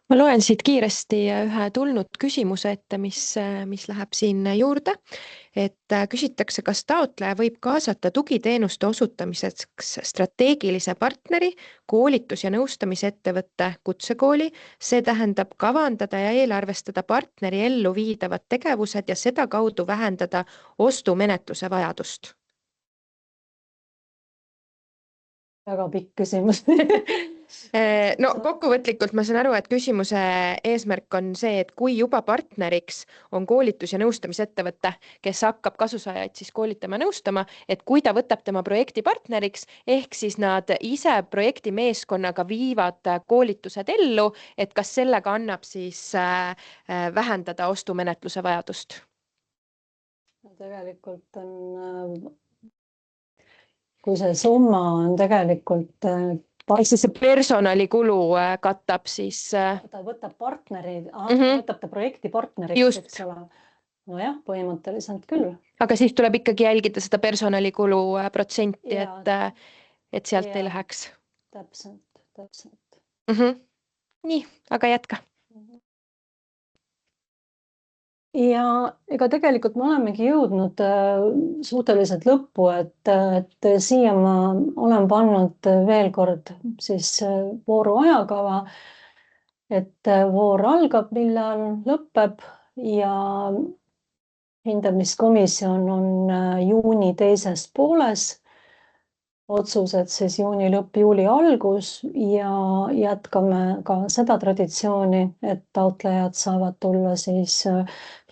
Ma loen siit kiiresti ühe tulnud küsimuse ette, mis läheb siin juurde, et küsitakse, kas taotleja võib kaasata tugiteenuste osutamiseks strateegilise partneri, koolitus- ja nõustamisettevõtte, kutsekooli, see tähendab kavandada ja eelarvestada partneri ellu viidavad tegevused ja seda kaudu vähendada ostumenetluse vajadust.
Väga pikk küsimus.
No kokkuvõtlikult ma saan aru, et küsimuse eesmärk on see, et kui juba partneriks on koolitus- ja nõustamisettevõte, kes hakkab kasusaajaid siis koolitama ja nõustama, et kui ta võtab tema projekti partneriks, ehk siis nad ise projekti meeskonnaga viivad koolitused ellu, et kas sellega annab siis vähendada ostumenetluse vajadust?
Tegelikult on, kui see summa on tegelikult
siis see personalikulu katab siis...
Ta võtab partneri, võtab ta projekti partneriks, eks ole. No jah, põhimõtteliselt küll.
Aga siis tuleb ikkagi jälgida seda personalikulu protsenti, et sealt ei läheks.
Täpselt.
Nii, aga jätka.
Ja ega tegelikult me olemegi jõudnud suhteliselt lõppu, et siia ma olen pannud veel kord siis vooru ajakava, et voor algab, millal lõpeb ja hindamiskomisjon on juuni teises pooles, otsused siis juuni lõpp, juuli algus ja jätkame ka seda traditsiooni, et taotlejad saavad tulla siis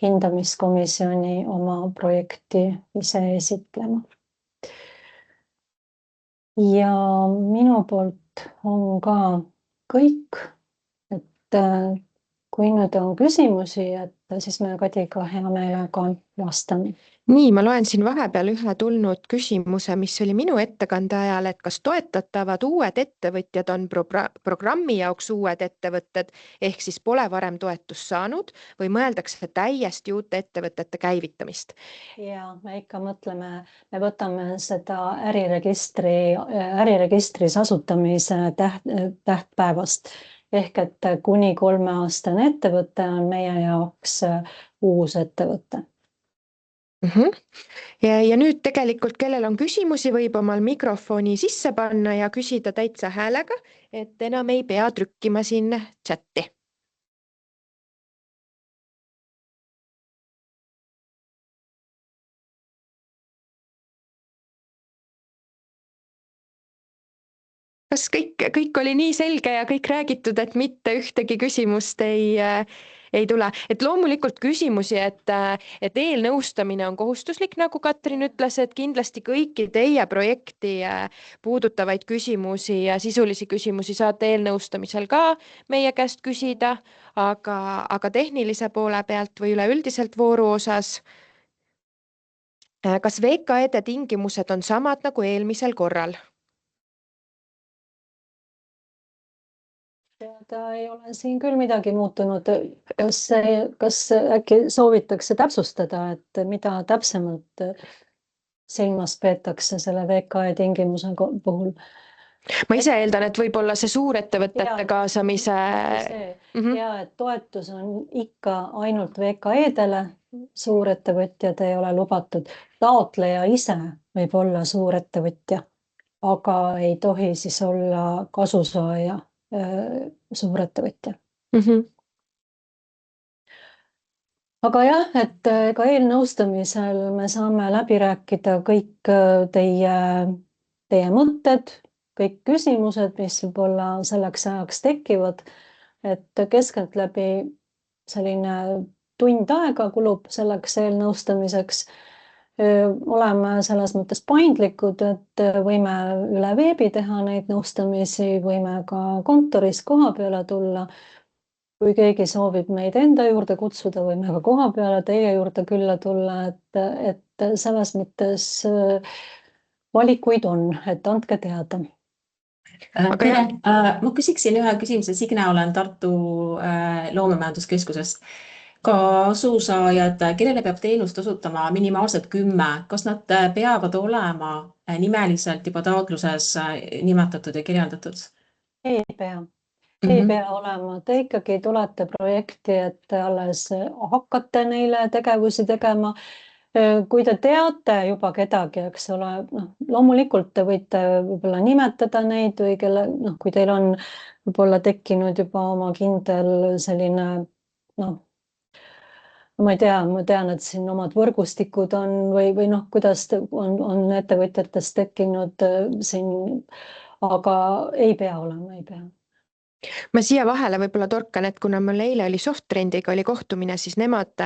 hindamiskomisjoni oma projekti ise esitlema. Ja minu poolt on ka kõik, et kui nüüd on küsimusi, et siis me Kadiga hea meelega vastame.
Nii, ma loen siin vahepeal ühe tulnud küsimuse, mis oli minu ettekande ajal, et kas toetatavad uued ettevõtjad on programmi jaoks uued ettevõtted, ehk siis pole varem toetust saanud või mõeldakse täiesti uute ettevõtete käivitamist?
Ja me ikka mõtleme, me võtame seda äriregistris asutamise tähtpäevast, ehk et kuni 3-aastane ettevõte on meie jaoks uus ettevõte.
Ja nüüd tegelikult, kellel on küsimusi, võib omal mikrofoni sisse panna ja küsida täitsa häälega, et enam ei pea trükkima siin chatti. kas kõik oli nii selge ja kõik räägitud, et mitte ühtegi küsimust ei tule, et loomulikult küsimusi, et eelnõustamine on kohustuslik, nagu Katrin ütles, et kindlasti kõiki teie projekti puudutavaid küsimusi ja sisulisi küsimusi saate eelnõustamisel ka meie käest küsida, aga tehnilise poole pealt või üleüldiselt vooru osas, kas VKE-de tingimused on samad nagu eelmisel korral?
teada ei ole siin küll midagi muutunud. Kas äkki soovitakse täpsustada, et mida täpsemalt silmas peetakse selle VKE tingimuse puhul?
Ma ise eeldan, et võib-olla see suurettevõtete kaasamise...
Ja, et toetus on ikka ainult VKE-dele, suurettevõtjad ei ole lubatud. Taotleja ise võib olla suurettevõtja, aga ei tohi siis olla kasusaaja suurettevõtja. Aga jah, et ka eelnõustamisel me saame läbi rääkida kõik teie mõtted, kõik küsimused, mis võib-olla selleks ajaks tekivad, et keskeltläbi selline tund aega kulub selleks eelnõustamiseks. Oleme selles mõttes paindlikud, et võime üle veebi teha neid nõustamisi, võime ka kontoris koha peale tulla. Kui keegi soovib meid enda juurde kutsuda, võime ka koha peale teie juurde külla tulla, et selles mõttes valikuid on, et andke teada.
Tere, ma küsiksin ühe küsimuse. Signe, olen Tartu loomemajanduskeskusest. Kasusaajad, kellele peab teenust osutama minimaalselt 10, kas nad peavad olema nimeliselt juba taotluses nimetatud ja kirjeldatud?
Ei pea. Ei pea olema. Te ikkagi tulete projekti, et alles hakkate neile tegevusi tegema. Kui te teate juba kedagi, eks ole, loomulikult te võite võib-olla nimetada neid või kui teil on võib-olla tekkinud juba oma kindel selline, ma ei tea, ma tean, et siin omad võrgustikud on või kuidas on ettevõtjatest tekkinud siin, aga ei pea olema, ei pea.
Ma siia vahele võib-olla torkan, et kuna mul eile oli Soft-Trendiga oli kohtumine, siis nemad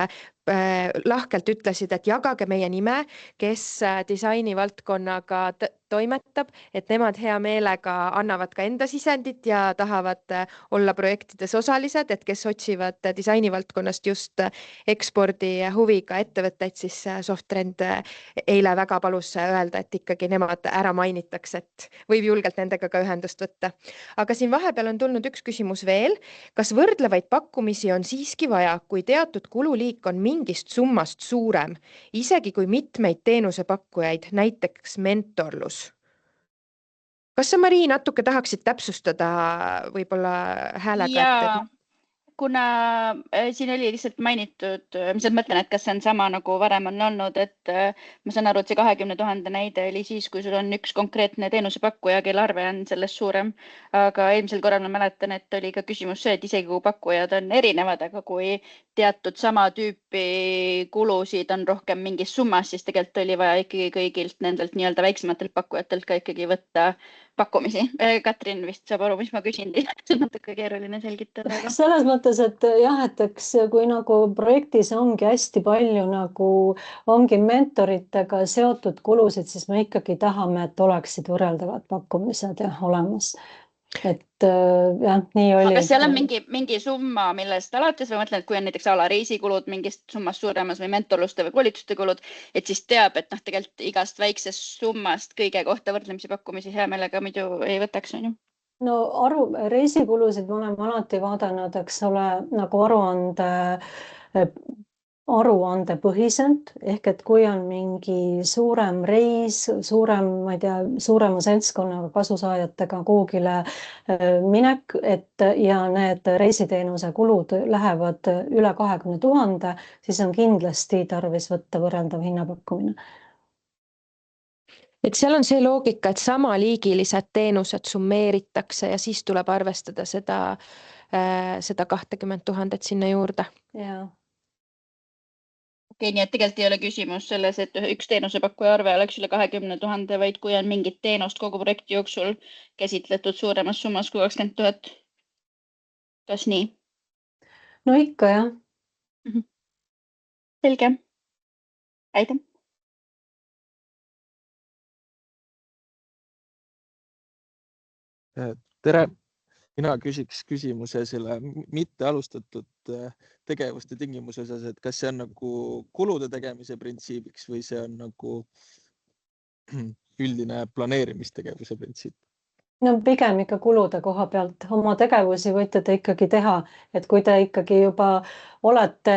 lahkelt ütlesid, et jagage meie nime, kes disaini valdkonnaga toimetab, et nemad hea meelega annavad ka enda sisendit ja tahavad olla projektides osalised, et kes otsivad disaini valdkonnast just ekspordi huviga ettevõtteid, siis Soft-Trend eile väga palus öelda, et ikkagi nemad ära mainitakse, et võib julgelt nendega ka ühendust võtta. Aga siin vahepeal on tulnud üks küsimus veel. Kas võrdlevaid pakkumisi on siiski vaja, kui teatud kululiik on mingist summast suurem, isegi kui mitmeid teenusepakkujaid, näiteks mentorlus? Kas sa, Mari, natuke tahaksid täpsustada võib-olla häälega?
Kuna siin oli lihtsalt mainitud, mis ma mõtlen, et kas see on sama nagu varem on olnud, et ma saan aru, et see 20 000 näide oli siis, kui sul on üks konkreetne teenusepakkuja, kelle arve on sellest suurem. Aga eelmisel korral ma mäletan, et oli ka küsimus see, et isegi kui pakkujad on erinevad, aga kui teatud sama tüüpi kulusid on rohkem mingis summas, siis tegelikult oli vaja ikkagi kõigilt nendelt nii-öelda väiksematelt pakkujatelt ka ikkagi võtta pakkumisi. Katrin vist saab aru, mis ma küsin. See on natuke keeruline selgitada. Aga...
Selles mõttes, et jah, et eks kui nagu projektis ongi hästi palju nagu ongi mentoritega seotud kulusid, siis me ikkagi tahame, et oleksid võrreldavad pakkumised olemas. Et jah, nii oli.
Aga seal on mingi summa, millest alates või mõtlen, et kui on näiteks ala reisikulud mingist summast suuremas või mentorluste või koolituste kulud, et siis teab, et tegelikult igast väiksest summast kõige kohta võrdlemisi pakkumisi hea meelega muidu ei võtaks, on ju?
No reisikulusid me oleme alati vaadanud, eks ole, nagu aruandepõhiselt, ehk et kui on mingi suurem reis, ma ei tea, suurema seltskonnaga kasusaajatega kuhugile minek, ja need reisiteenuse kulud lähevad üle 20 000, siis on kindlasti tarvis võtta võrreldav hinnapakkumine.
Et seal on see loogika, et samaliigilised teenused summeeritakse ja siis tuleb arvestada seda 20 000 sinna juurde.
Jaa.
Okei, nii et tegelikult ei ole küsimus selles, et üks teenusepakkuja arve oleks üle 20 000, vaid kui on mingit teenust kogu projekti jooksul käsitletud suuremas summas kui 20 000. Kas nii?
No ikka jah.
Selge. Aitäh.
Tere, mina küsiks küsimuse selle mitte alustatud tegevuste tingimuse osas, et kas see on nagu kulude tegemise printsiibiks või see on nagu üldine planeerimistegevuse printsiip?
No pigem ikka kulude koha pealt. Oma tegevusi võite te ikkagi teha, et kui te ikkagi juba olete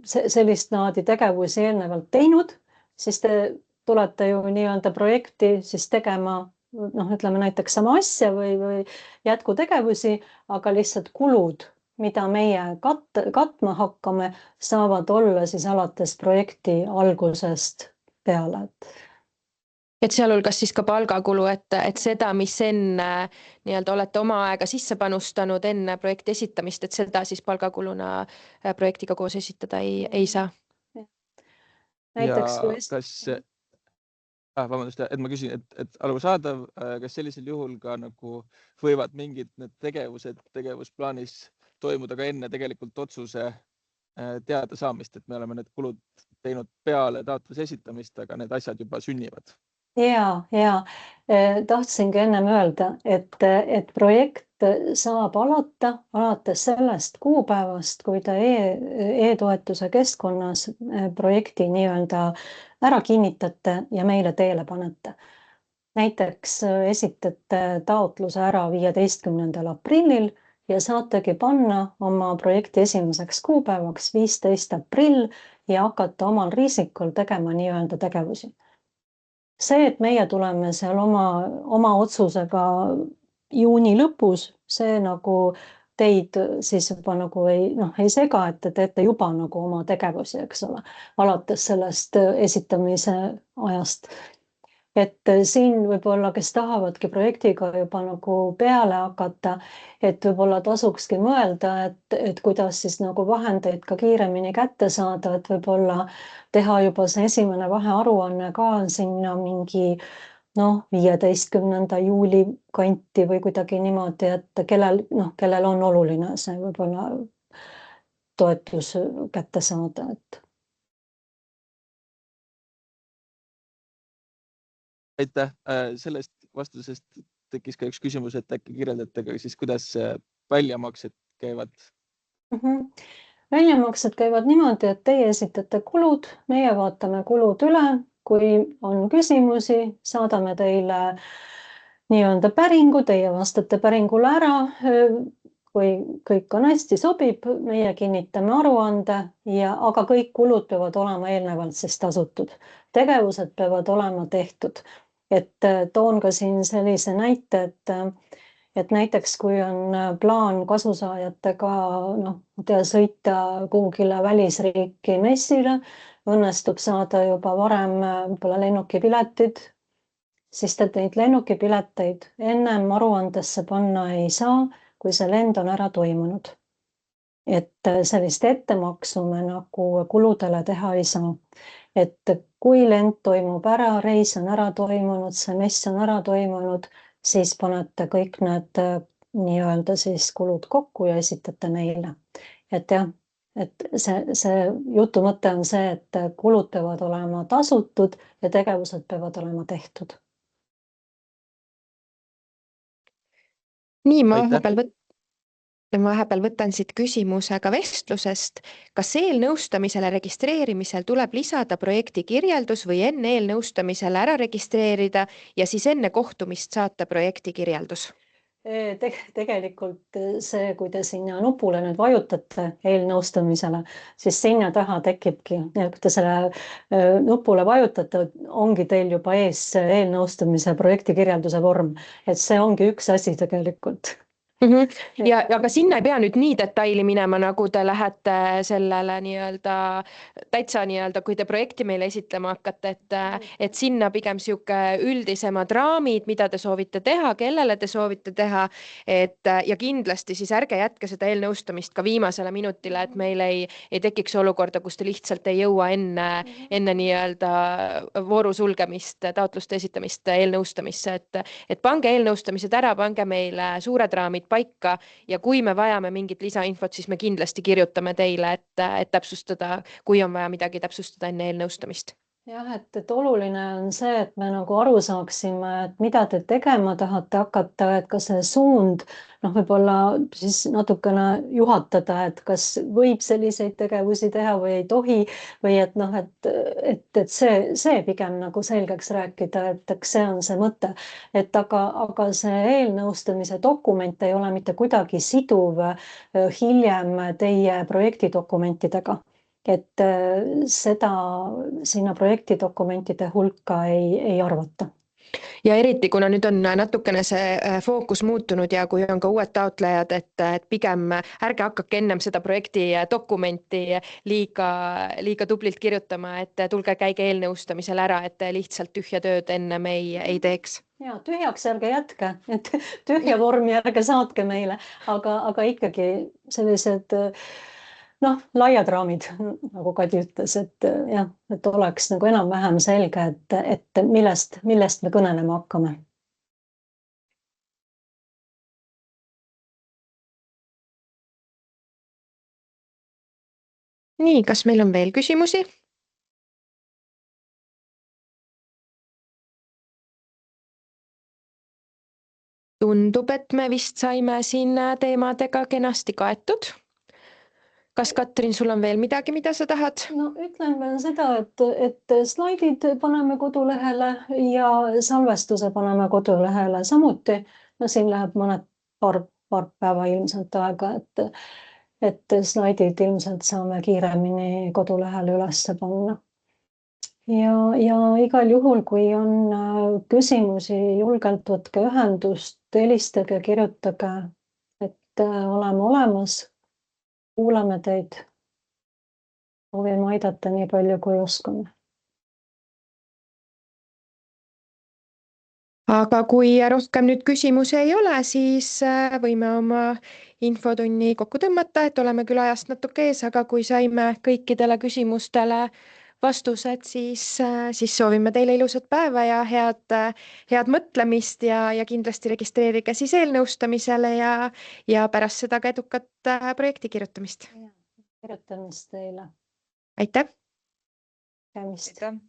sellist naadi tegevusi eelnevalt teinud, siis te tulete ju nii-öelda projekti siis tegema ütleme näiteks sama asja või jätkutegevusi, aga lihtsalt kulud, mida meie katma hakkame, saavad olla siis alates projekti algusest peale.
Et sealhulgas siis ka palgakulu, et seda, mis enne nii-öelda olete oma aega sisse panustanud enne projekti esitamist, et seda siis palgakuluna projektiga koos esitada ei saa.
Näiteks
vabandust, et ma küsin, et arusaadav, kas sellisel juhul ka nagu võivad mingid need tegevused tegevusplaanis toimuda ka enne tegelikult otsuse teada saamist, et me oleme need kulud teinud peale taotluse esitamist, aga need asjad juba sünnivad?
Ja tahtsingi ennem öelda, et projekt saab alates sellest kuupäevast, kui te e-toetuse keskkonnas projekti nii-öelda ära kinnitate ja meile teele panete. Näiteks esitate taotluse ära 15. aprillil ja saategi panna oma projekti esimeseks kuupäevaks 15. aprill ja hakata omal riisikul tegema nii-öelda tegevusi. See, et meie tuleme seal oma otsusega juuni lõpus, see nagu teid siis juba nagu ei sega, et te teete juba nagu oma tegevusi, eks ole, alates sellest esitamise ajast. Et siin võib-olla, kes tahavadki projektiga juba nagu peale hakata, et võib-olla tasukski mõelda, et kuidas siis nagu vahendeid ka kiiremini kätte saada, et võib-olla teha juba see esimene vahearuanne ka sinna mingi 15. juuli kanti või kuidagi niimoodi, et kellel on oluline see võib-olla toetus kätte saada, et
Aitäh. Sellest vastusest tekkis ka üks küsimus, et äkki kirjeldate ka siis, kuidas väljamaksed käivad?
Väljamaksed käivad niimoodi, et teie esitate kulud, meie vaatame kulud üle, kui on küsimusi, saadame teile nii-öelda päringu, teie vastate päringule ära, kui kõik on hästi sobib, meie kinnitame aruande, aga kõik kulud peavad olema eelnevalt siis tasutud. Tegevused peavad olema tehtud. Et toon ka siin sellise näite, et näiteks kui on plaan kasusaajatega sõita kuhugile välisriiki messile, õnnestub saada juba varem võib-olla lennukipiletid, siis te neid lennukipileteid ennem aruandesse panna ei saa, kui see lend on ära toimunud. Et sellist ettemaksu me nagu kuludele teha ei saa. Et kui lend toimub ära, reis on ära toimunud, see mess on ära toimunud, siis panete kõik need nii-öelda siis kulud kokku ja esitate meile. Et jah, et see jutu mõte on see, et kulud peavad olema tasutud ja tegevused peavad olema tehtud.
Nii, ma vahepeal võtan siit küsimuse ka vestlusest. Kas eelnõustamisele registreerimisel tuleb lisada projekti kirjeldus või enne eelnõustamisele ära registreerida ja siis enne kohtumist saata projekti kirjeldus?
Tegelikult see, kui te sinna nupule nüüd vajutate eelnõustamisele, siis sinna taha tekibki, kui te selle nupule vajutate, ongi teil juba ees eelnõustamise projekti kirjelduse vorm, et see ongi üks asi tegelikult.
Ja aga sinna ei pea nüüd nii detaili minema, nagu te lähete sellele täitsa kui te projekti meile esitlema hakkate, et sinna pigem sihuke üldisemad raamid, mida te soovite teha, kellele te soovite teha, ja kindlasti siis ärge jätke seda eelnõustamist ka viimasele minutile, et meil ei tekiks olukorda, kus te lihtsalt ei jõua enne vooru sulgemist, taotluste esitamist eelnõustamisse, et pange eelnõustamised ära, pange meile suured raamid paika ja kui me vajame mingit lisainfot, siis me kindlasti kirjutame teile, et täpsustada, kui on vaja midagi täpsustada enne eelnõustamist.
Jah, et oluline on see, et me nagu aru saaksime, et mida te tegema tahate hakata, et kas see suund võib-olla siis natukene juhatada, et kas võib selliseid tegevusi teha või ei tohi või et see pigem nagu selgeks rääkida, et eks see on see mõte, et aga see eelnõustamise dokument ei ole mitte kuidagi siduv hiljem teie projektidokumentidega. Et seda sinna projektidokumentide hulka ei arvata.
Ja eriti, kuna nüüd on natukene see fookus muutunud ja kui on ka uued taotlejad, et pigem ärge hakake ennem seda projekti dokumenti liiga tublilt kirjutama, et tulge käige eelnõustamisel ära, et lihtsalt tühja tööd ennem ei teeks.
Ja tühjaks ärge jätke, et tühja vormi ärge saatke meile, aga ikkagi sellised laiad raamid, nagu Kadi ütles, et jah, et oleks nagu enam-vähem selge, et millest me kõnelema hakkame.
Nii, kas meil on veel küsimusi? Tundub, et me vist saime siin teemadega kenasti kaetud. Kas Katrin, sul on veel midagi, mida sa tahad?
No ütlen veel seda, et slaidid paneme kodulehele ja salvestuse paneme kodulehele samuti. No siin läheb paar päeva ilmselt aega, et slaidid ilmselt saame kiiremini kodulehele üles panna. Ja igal juhul, kui on küsimusi, julgelt võtke ühendust, helistage, kirjutage, et oleme olemas. Kuulame teid. Soovime aidata nii palju, kui oskame.
Aga kui rohkem nüüd küsimusi ei ole, siis võime oma infotunni kokku tõmmata, et oleme küll ajast natuke ees, aga kui saime kõikidele küsimustele vastused, siis soovime teile ilusat päeva ja head mõtlemist ja kindlasti registreerige siis eelnõustamisele ja pärast seda ka edukat projekti kirjutamist.
Kirjutamist teile.
Aitäh!
Käimist.
Aitäh!